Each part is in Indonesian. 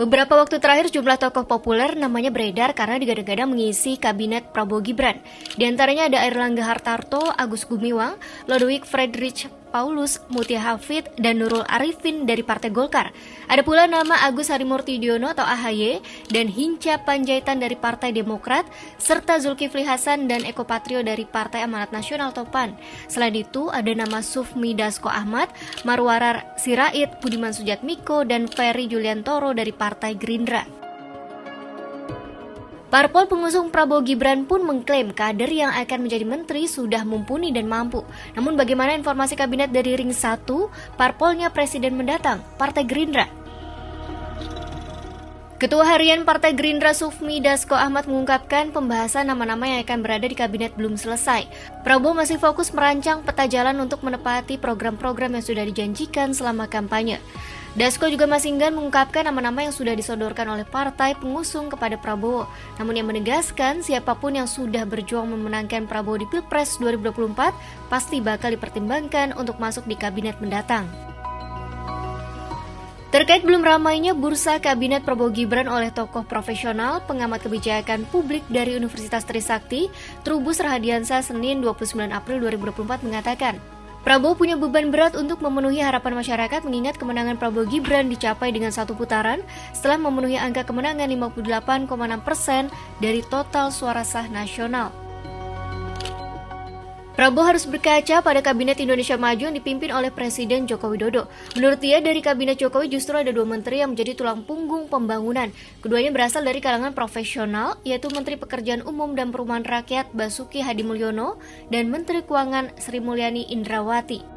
Beberapa waktu terakhir jumlah tokoh populer namanya beredar karena digadang-gadang mengisi kabinet Prabowo Gibran. Di antaranya ada Airlangga Hartarto, Agus Gumiwang, Lodewijk Friedrich Paulus, Mutia Hafid, dan Nurul Arifin dari Partai Golkar. Ada pula nama Agus Harimurti Yudhoyono atau AHY dan Hinca Panjaitan dari Partai Demokrat, serta Zulkifli Hasan dan Eko Patrio dari Partai Amanat Nasional atau PAN. Selain itu, ada nama Sufmi Dasko Ahmad, Marwarar Sirait, Budiman Sujatmiko, dan Ferry Juliantoro dari Partai Gerindra. Parpol pengusung Prabowo Gibran pun mengklaim kader yang akan menjadi menteri sudah mumpuni dan mampu. Namun bagaimana informasi kabinet dari Ring 1, parpolnya presiden mendatang, Partai Gerindra? Ketua Harian Partai Gerindra Sufmi Dasko Ahmad mengungkapkan pembahasan nama-nama yang akan berada di kabinet belum selesai. Prabowo masih fokus merancang peta jalan untuk menepati program-program yang sudah dijanjikan selama kampanye. Dasko juga masih enggan mengungkapkan nama-nama yang sudah disodorkan oleh partai pengusung kepada Prabowo. Namun ia menegaskan siapapun yang sudah berjuang memenangkan Prabowo di Pilpres 2024 pasti bakal dipertimbangkan untuk masuk di kabinet mendatang. Terkait belum ramainya bursa kabinet Prabowo Gibran oleh tokoh profesional, pengamat kebijakan publik dari Universitas Trisakti, Trubus Rahadiansah Senin 29 April 2024 mengatakan, Prabowo punya beban berat untuk memenuhi harapan masyarakat mengingat kemenangan Prabowo Gibran dicapai dengan satu putaran setelah memenuhi angka kemenangan 58,6% dari total suara sah nasional. Prabowo harus berkaca pada Kabinet Indonesia Maju yang dipimpin oleh Presiden Joko Widodo. Menurut dia, dari Kabinet Jokowi justru ada dua menteri yang menjadi tulang punggung pembangunan. Keduanya berasal dari kalangan profesional, yaitu Menteri Pekerjaan Umum dan Perumahan Rakyat Basuki Hadimulyono dan Menteri Keuangan Sri Mulyani Indrawati.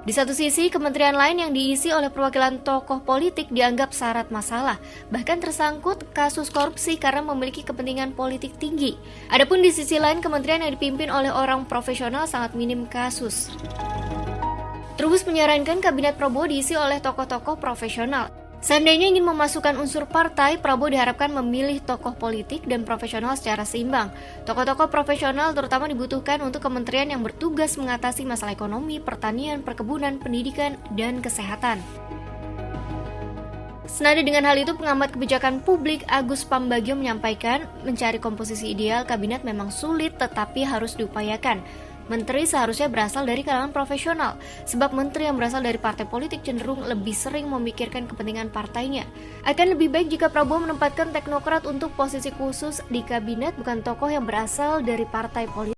Di satu sisi, kementerian lain yang diisi oleh perwakilan tokoh politik dianggap syarat masalah, bahkan tersangkut kasus korupsi karena memiliki kepentingan politik tinggi. Adapun di sisi lain, kementerian yang dipimpin oleh orang profesional sangat minim kasus. Trubus menyarankan kabinet Prabowo diisi oleh tokoh-tokoh profesional. Seandainya ingin memasukkan unsur partai, Prabowo diharapkan memilih tokoh politik dan profesional secara seimbang. Tokoh-tokoh profesional terutama dibutuhkan untuk kementerian yang bertugas mengatasi masalah ekonomi, pertanian, perkebunan, pendidikan, dan kesehatan. Senada dengan hal itu, pengamat kebijakan publik Agus Pambagio menyampaikan mencari komposisi ideal kabinet memang sulit tetapi harus diupayakan. Menteri seharusnya berasal dari kalangan profesional, sebab menteri yang berasal dari partai politik cenderung lebih sering memikirkan kepentingan partainya. Akan lebih baik jika Prabowo menempatkan teknokrat untuk posisi khusus di kabinet, bukan tokoh yang berasal dari partai politik.